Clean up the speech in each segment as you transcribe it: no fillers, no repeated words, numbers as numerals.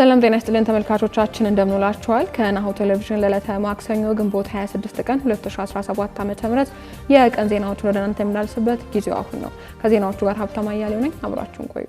ሰላም ጤና ይስጥልን ተመልካቾቻችን እንደምንላችኋል። ከናሁ ቴሌቪዥን ለዕለተ ማክሰኞ ግንቦት 26 ቀን 2017 ዓ.ም የቀን ዜናዎችን ወደ እናንተ የምናልስበት ጊዜው አሁን ነው። ከዜናዎቹ ጋር ሀብታማ አያሌው ነኝ። አብራችሁን ቆዩ።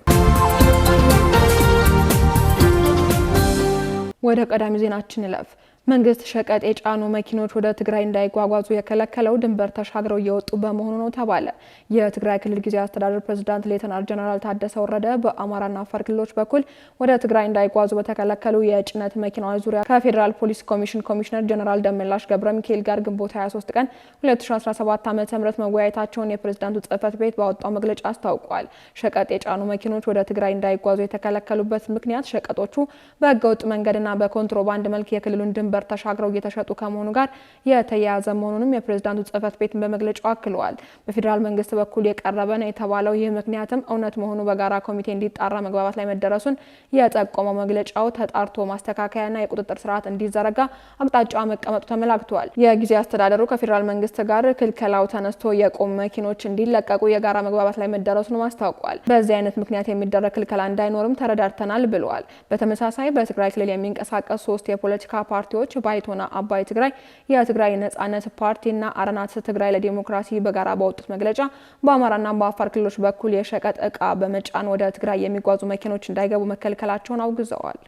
ወደ ቀዳሚ ዜናችን እንለፍ። መንግስት ሸቀጥ የጫኑ መኪኖች ወደ ትግራይ እንዳይጓጓዙ የከለከለው ድንበር ተሻግረው እየወጡ በመሆኑ ነው ተባለ። የትግራይ ክልል ጊዜያዊ አስተዳደር ፕሬዝዳንት ሌተናል ጀነራል ታደሰ ወረደ በአማራና አፋር ክልሎች በኩል ወደ ትግራይ እንዳይጓዙ በተከለከሉ የጭነት መኪናዎች ዙሪያ ከፌዴራል ፖሊስ ኮሚሽን ኮሚሽነር ጀነራል ደመላሽ ገብረ ሚካኤል ጋር ግንቦት 23 ቀን 2017 ዓ.ም መወያየታቸውን የፕሬዝዳንቱ ጽህፈት ቤት ባወጣው መግለጫ አስታውቋል። ሸቀጥ የጫኑ መኪኖች ወደ ትግራይ እንዳይጓዙ የተከለከሉበት ምክንያት ሸቀጦቹ በህገወጥ መንገድና በኮንትሮባንድ መልክ የክልሉን ድንበር ተሻግረው እየተሸጡ ከመሆኑ ጋር የተያያዘ መሆኑንም የፕሬዝዳንቱ ጽህፈት ቤት በመግለጫው አክለዋል። በፌዴራል መንግስት በኩል የቀረበ ነው የተባለው ይህ ምክንያትም እውነት መሆኑ በጋራ ኮሚቴ እንዲጣራ መግባባት ላይ መደረሱን የጠቆመው መግለጫው ተጣርቶ ማስተካከያና የቁጥጥር ስርዓት እንዲዘረጋ አቅጣጫ መቀመጡ ተመላክቷል። የጊዜያዊ አስተዳደሩ ከፌዴራል መንግስት ጋር ክልከላው ተነስቶ የቆሙ መኪኖች እንዲለቀቁ የጋራ መግባባት ላይ መደረሱን አስታውቋል። በዚህ አይነት ምክንያት የሚደረግ ክልከላ እንዳይኖርም ተረዳድተናል ብለዋል። በተመሳሳይ በትግራይ ክልል የሚንቀሳቀሱ 3 የፖለቲካ ፓርቲዎች ባይቶና አባይ ትግራይ፣ የትግራይ ነጻነት ፓርቲና አረናት ትግራይ ለዲሞክራሲ በጋራ ባወጡት መግለጫ በአማራና በአፋር ክልሎች በኩል የሸቀጥ ዕቃ በመጫን ወደ ትግራይ የሚጓዙ መኪኖች እንዳይገቡ መከልከላቸውን አውግዘዋል።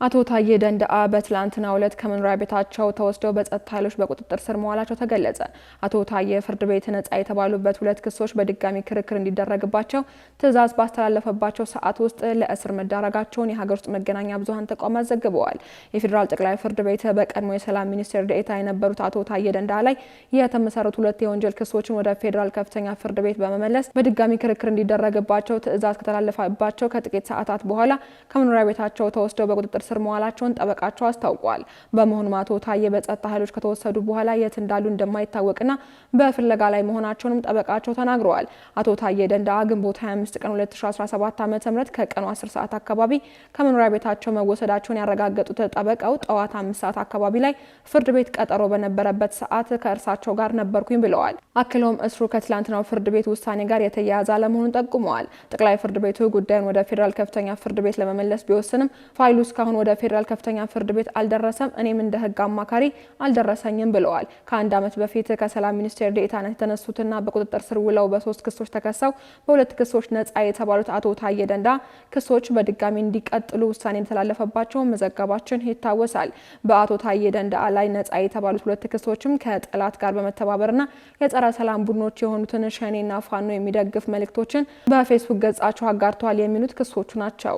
አቶ ታዬ ደንደአ በትላንትናው ዕለት ከመኖሪያ ቤታቸው ተወስደው በጸጥታ ኃይሎች በቁጥጥር ስር መዋላቸው ተገለጸ። አቶ ታዬ ፍርድ ቤት ነጻ የተባሉበት 2 ክሶች በድጋሚ ክርክር እንዲደረግባቸው ትዕዛዝ ባስተላለፈባቸው ሰዓት ውስጥ ለእስር መዳረጋቸውን የሀገር ውስጥ መገናኛ ብዙኃን ተቋማት ዘግበዋል። የፌዴራል ጠቅላይ ፍርድ ቤት በቀድሞ የሰላም ሚኒስቴር ዴኤታ የነበሩት አቶ ታዬ ደንደአ ላይ የተመሰረቱ 2 የወንጀል ክሶችን ወደ ፌዴራል ከፍተኛ ፍርድ ቤት በመመለስ በድጋሚ ክርክር እንዲደረግባቸው ትዕዛዝ ከተላለፈባቸው ከጥቂት ሰዓታት በኋላ ከመኖሪያ ቤታቸው ተወስደው በቁጥጥር ስር መዋላቸውን ጠበቃቸው አስታውቋል። በመሆኑም አቶ ታዬ በጸጥታ ኃይሎች ከተወሰዱ በኋላ የት እንዳሉ እንደማይታወቅና በፍለጋ ላይ መሆናቸውንም ጠበቃቸው ተናግረዋል። አቶ ታዬ ደንደአ ግንቦት 25 ቀን 2017 ዓ.ም ከቀኑ 10 ሰዓት አካባቢ ከመኖሪያ ቤታቸው መወሰዳቸውን ያረጋገጡት ጠበቃው ጠዋት 5 ሰዓት አካባቢ ላይ ፍርድ ቤት ቀጠሮ በነበረበት ሰዓት ከእርሳቸው ጋር ነበርኩኝ ብለዋል። አክለውም እስሩ ከትላንትናው ፍርድ ቤት ውሳኔ ጋር የተያያዘ አለመሆኑን ጠቁመዋል። ጠቅላይ ፍርድ ቤቱ ጉዳዩን ወደ ፌዴራል ከፍተኛ ፍርድ ቤት ለመመለስ ቢወስንም ፋይሉ እስካሁን ወደ ፌዴራል ከፍተኛ ፍርድ ቤት አልደረሰም፣ እኔም እንደ ህግ አማካሪ አልደረሰኝም ብለዋል። ከአንድ ዓመት በፊት ከሰላም ሚኒስቴር ዴኤታነት የተነሱትና በቁጥጥር ስር ውለው በ3 ክሶች ተከሰው በ2 ክሶች ነጻ የተባሉት አቶ ታዬ ደንደአ ክሶች በድጋሚ እንዲቀጥሉ ውሳኔ የተላለፈባቸው መዘገባችን ይታወሳል። በአቶ ታዬ ደንደአ ላይ ነጻ የተባሉት 2 ክሶችም ከጠላት ጋር በመተባበርና የጸረ ሰላም ቡድኖች የሆኑትን ሸኔና ፋኖ የሚደግፍ መልእክቶችን በፌስቡክ ገጻቸው አጋርተዋል የሚሉት ክሶቹ ናቸው።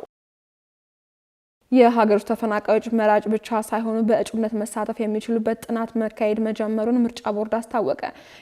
የሀገር ውስጥ ተፈናቃዮች መራጭ ብቻ ሳይሆኑ በእጩነት መሳተፍ የሚችሉበት ጥናት መካሄድ መጀመሩን ምርጫ ቦርድ አስታወቀ።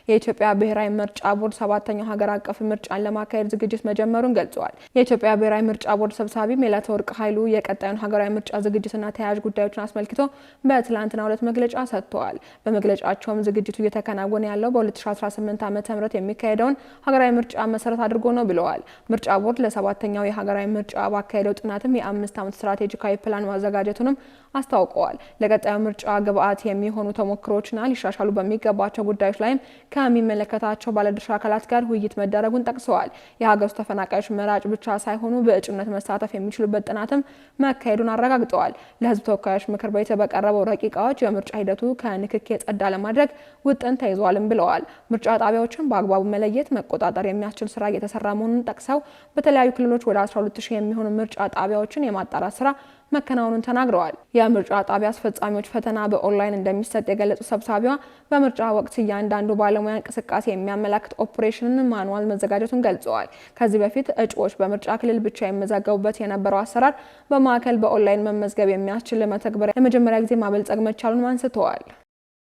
የኢትዮጵያ ብሔራዊ ምርጫ ቦርድ 7ኛው ሀገር አቀፍ ምርጫን ለማካሄድ ዝግጅት መጀመሩን ገልጸዋል። የኢትዮጵያ ብሔራዊ ምርጫ ቦርድ ሰብሳቢ ሜላትወርቅ ኃይሉ የቀጣዩን ሀገራዊ ምርጫ ዝግጅትና ተያያዥ ጉዳዮችን አስመልክቶ በትላንትናው ዕለት መግለጫ ሰጥተዋል። በመግለጫቸውም ዝግጅቱ እየተከናወነ ያለው በ2018 ዓ.ም የሚካሄደውን ሀገራዊ ምርጫ መሰረት አድርጎ ነው ብለዋል። ምርጫ ቦርድ ለ7ኛው የሀገራዊ ምርጫ ባካሄደው ጥናትም የ5 ዓመት ስትራቴጂካዊ ፕላን ማዘጋጀቱንም አስታውቀዋል። ለቀጣዩ ምርጫ ግብአት የሚሆኑ ተሞክሮችና ሊሻሻሉ በሚገባቸው ጉዳዮች ላይም ከሚመለከታቸው ባለድርሻ አካላት ጋር ውይይት መደረጉን ጠቅሰዋል። የሀገር ውስጥ ተፈናቃዮች መራጭ ብቻ ሳይሆኑ በእጩነት መሳተፍ የሚችሉበት ጥናትም መካሄዱን አረጋግጠዋል። ለሕዝብ ተወካዮች ምክር ቤት በቀረበው ረቂቅ አዋጅ የምርጫ ሂደቱ ከንክኪ የጸዳ ለማድረግ ውጥን ተይዟልም ብለዋል። ምርጫ ጣቢያዎችን በአግባቡ መለየት፣ መቆጣጠር የሚያስችል ስራ እየተሰራ መሆኑን ጠቅሰው በተለያዩ ክልሎች ወደ 12000 የሚሆኑ ምርጫ ጣቢያዎችን የማጣራት ስራ መከናወኑን ተናግረዋል። የምርጫ ጣቢያ አስፈጻሚዎች ፈተና በኦንላይን እንደሚሰጥ የገለጹ ሰብሳቢዋ በምርጫ ወቅት እያንዳንዱ ባለሙያ እንቅስቃሴ የሚያመላክት ኦፕሬሽን ማኑዋል መዘጋጀቱን ገልጸዋል። ከዚህ በፊት እጩዎች በምርጫ ክልል ብቻ የሚመዘገቡበት የነበረው አሰራር በማዕከል በኦንላይን መመዝገብ የሚያስችል መተግበሪያ ለመጀመሪያ ጊዜ ማበልጸግ መቻሉን አንስተዋል።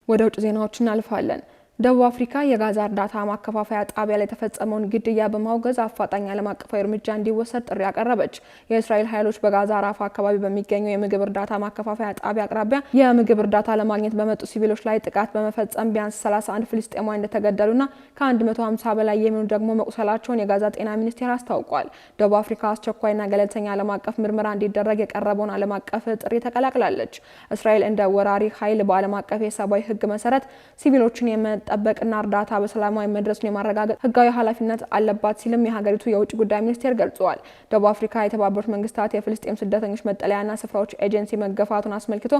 ወደ ውጭ ዜናዎች እናልፋለን። ደቡብ አፍሪካ የጋዛ እርዳታ ማከፋፈያ ጣቢያ ላይ የተፈጸመውን ግድያ በማውገዝ አፋጣኝ ዓለም አቀፋዊ እርምጃ እንዲወሰድ ጥሪ አቀረበች። የእስራኤል ኃይሎች በጋዛ ራፋ አካባቢ በሚገኘው የምግብ እርዳታ ማከፋፈያ ጣቢያ አቅራቢያ የምግብ እርዳታ ለማግኘት በመጡ ሲቪሎች ላይ ጥቃት በመፈጸም ቢያንስ 31 ፍልስጤማውያን እንደተገደሉና ከ150 በላይ የሚሆኑ ደግሞ መቁሰላቸውን የጋዛ ጤና ሚኒስቴር አስታውቋል። ደቡብ አፍሪካ አስቸኳይና ገለልተኛ ዓለም አቀፍ ምርመራ እንዲደረግ የቀረበውን ዓለም አቀፍ ጥሪ ተቀላቅላለች። እስራኤል እንደ ወራሪ ኃይል በዓለም አቀፍ የሰብአዊ ሕግ መሰረት ሲቪሎችን የማስጠበቅና እርዳታ በሰላማዊ መድረሱን የማረጋገጥ ህጋዊ ኃላፊነት አለባት ሲልም የሀገሪቱ የውጭ ጉዳይ ሚኒስቴር ገልጿል። ደቡብ አፍሪካ የተባበሩት መንግስታት የፍልስጤም ስደተኞች መጠለያና ስፍራዎች ኤጀንሲ መገፋቱን አስመልክቶ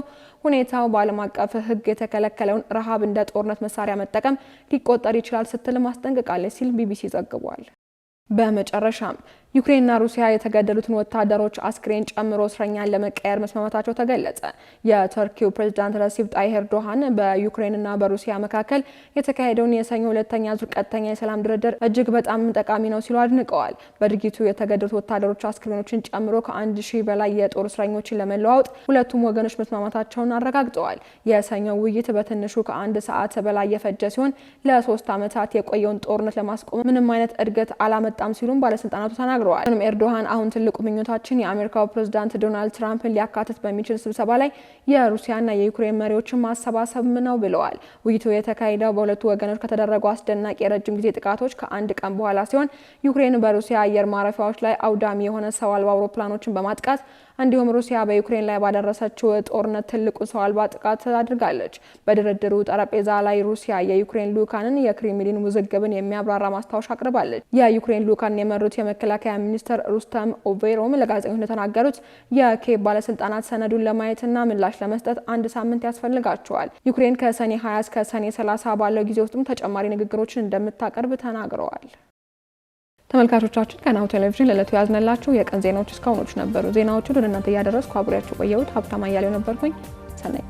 ሁኔታው በዓለም አቀፍ ህግ የተከለከለውን ረሃብ እንደ ጦርነት መሳሪያ መጠቀም ሊቆጠር ይችላል ስትል ማስጠንቀቃለች ሲል ቢቢሲ ዘግቧል። በመጨረሻም ዩክሬንና ሩሲያ የተገደሉትን ወታደሮች አስክሬን ጨምሮ እስረኛን ለመቀየር መስማማታቸው ተገለጸ። የቱርኪው ፕሬዝዳንት ረሲፕ ጣይብ ኤርዶሃን በዩክሬንና በሩሲያ መካከል የተካሄደውን የሰኞ ሁለተኛ ዙር ቀጥተኛ የሰላም ድርድር እጅግ በጣም ጠቃሚ ነው ሲሉ አድንቀዋል። በድርጊቱ የተገደሉት ወታደሮች አስክሬኖችን ጨምሮ ከ1000 በላይ የጦር እስረኞችን ለመለዋወጥ ሁለቱም ወገኖች መስማማታቸውን አረጋግጠዋል። የሰኞው ውይይት በትንሹ ከ1 ሰዓት በላይ የፈጀ ሲሆን ለ3 ዓመታት የቆየውን ጦርነት ለማስቆም ምንም አይነት እድገት አላመጣም ሲሉም ባለስልጣናቱ ተናግረዋል። ኤርዶሃን አሁን ትልቁ ምኞታችን የአሜሪካው ፕሬዝዳንት ዶናልድ ትራምፕን ሊያካትት በሚችል ስብሰባ ላይ የሩሲያና የዩክሬን መሪዎችን ማሰባሰብ ነው ብለዋል። ውይይቱ የተካሄደው በሁለቱ ወገኖች ከተደረጉ አስደናቂ የረጅም ጊዜ ጥቃቶች ከአንድ ቀን በኋላ ሲሆን ዩክሬን በሩሲያ አየር ማረፊያዎች ላይ አውዳሚ የሆነ ሰው አልባ አውሮፕላኖችን በማጥቃት እንዲሁም ሩሲያ በዩክሬን ላይ ባደረሰችው ጦርነት ትልቁ ሰው አልባ ጥቃት አድርጋለች። በድርድሩ ጠረጴዛ ላይ ሩሲያ የዩክሬን ልኡካንን የክሬምሊን ውዝግብን የሚያብራራ ማስታወሻ አቅርባለች። የዩክሬን ልኡካን የመሩት የመከላከያ ሚኒስትር ሩስተም ኡሜሮቭ ለጋዜጠኞች እንደተናገሩት የኪየቭ ባለስልጣናት ሰነዱን ለማየትና ምላሽ ለመስጠት 1 ሳምንት ያስፈልጋቸዋል። ዩክሬን ከሰኔ 20 እስከ ሰኔ 30 ባለው ጊዜ ውስጥም ተጨማሪ ንግግሮችን እንደምታቀርብ ተናግረዋል። ተመልካቾቻችን ከናሁ ቴሌቪዥን ለዕለቱ ያዝነላችሁ የቀን ዜናዎች እስካሁኖቹ ነበሩ። ዜናዎቹን ወደ እናንተ እያደረስኩ አብሬያችሁ ቆየሁት ሀብታማ እያሌው ነበርኩኝ። ሰናይ